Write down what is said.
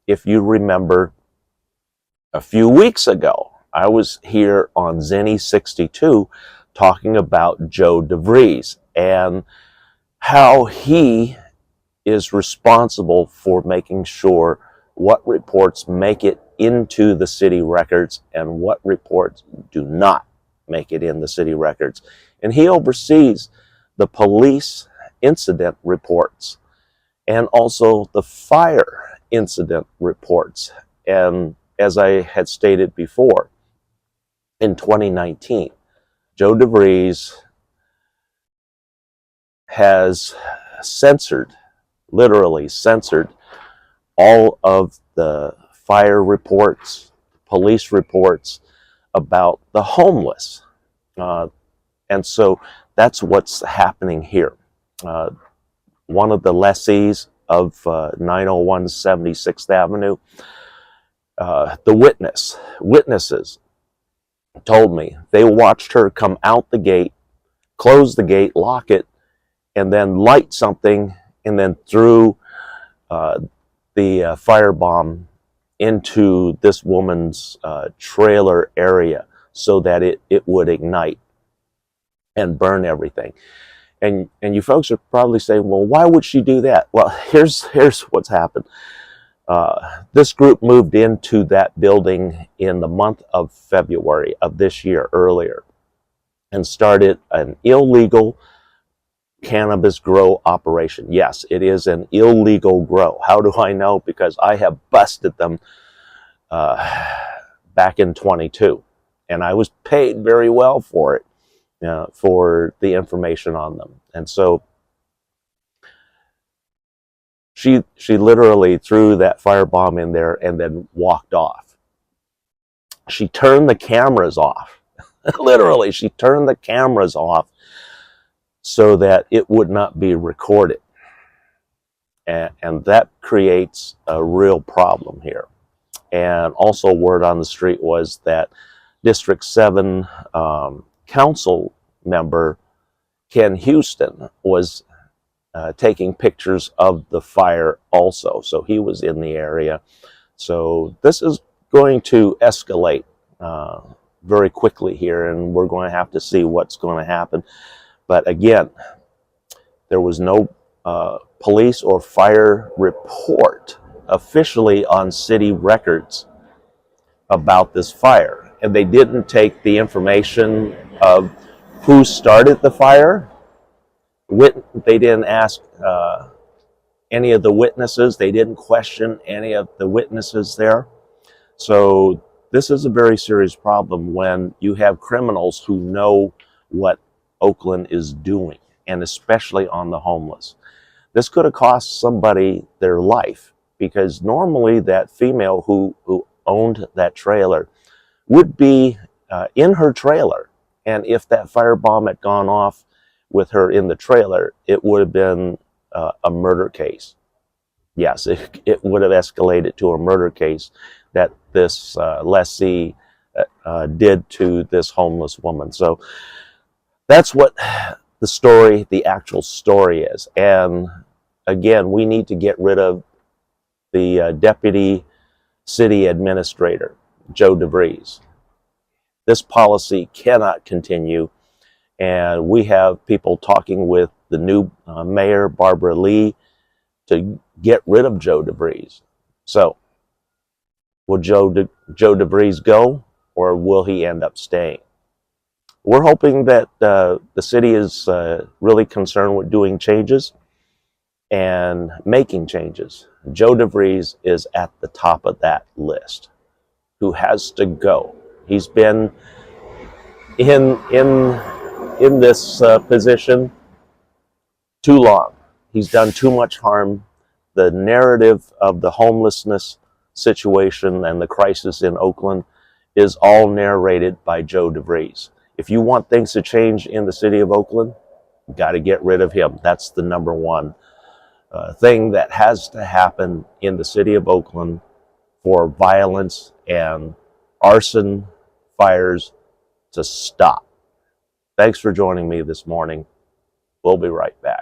if you remember, a few weeks ago, I was here on Zenny 62 talking about Joe DeVries and how he is responsible for making sure what reports make it into the city records and what reports do not make it in the city records. And he oversees the police incident reports and also the fire incident reports. And as I had stated before, in 2019, Joe DeVries has literally censored all of the fire reports, police reports about the homeless. And so that's what's happening here. One of the lessees of 901 76th Avenue, the witnesses told me they watched her come out the gate, close the gate, lock it, and then light something, and then threw the firebomb into this woman's trailer area so that it would ignite and burn everything. And you folks are probably saying, well, why would she do that? Well, here's what's happened. This group moved into that building in the month of February of this year, earlier, and started an illegal cannabis grow operation. Yes, it is an illegal grow. How do I know? Because I have busted them back in 22, and I was paid very well for it, for the information on them. And so she literally threw that firebomb in there and then walked off. She turned the cameras off. Literally, she turned the cameras off so that it would not be recorded. And that creates a real problem here. And also, word on the street was that District 7 council member Ken Houston was taking pictures of the fire also. So he was in the area. So this is going to escalate very quickly here, and we're going to have to see what's going to happen. But again, there was no police or fire report officially on city records about this fire. And they didn't take the information of who started the fire. They didn't ask any of the witnesses. They didn't question any of the witnesses there. So this is a very serious problem when you have criminals who know what Oakland is doing, and especially on the homeless. This could have cost somebody their life, because normally that female who owned that trailer would be in her trailer. And if that firebomb had gone off with her in the trailer, it would have been a murder case. Yes, it would have escalated to a murder case that this lessee did to this homeless woman. So that's what the actual story is. And again, we need to get rid of the deputy city administrator, Joe DeVries. This policy cannot continue. And we have people talking with the new mayor, Barbara Lee, to get rid of Joe DeVries. So will Joe DeVries go, or will he end up staying? We're hoping that the city is really concerned with doing changes and making changes. Joe DeVries is at the top of that list, who has to go. He's been in this position too long. He's done too much harm. The narrative of the homelessness situation and the crisis in Oakland is all narrated by Joe DeVries. If you want things to change in the city of Oakland, you got to get rid of him. That's the number one thing that has to happen in the city of Oakland for violence and arson fires to stop. Thanks for joining me this morning. We'll be right back.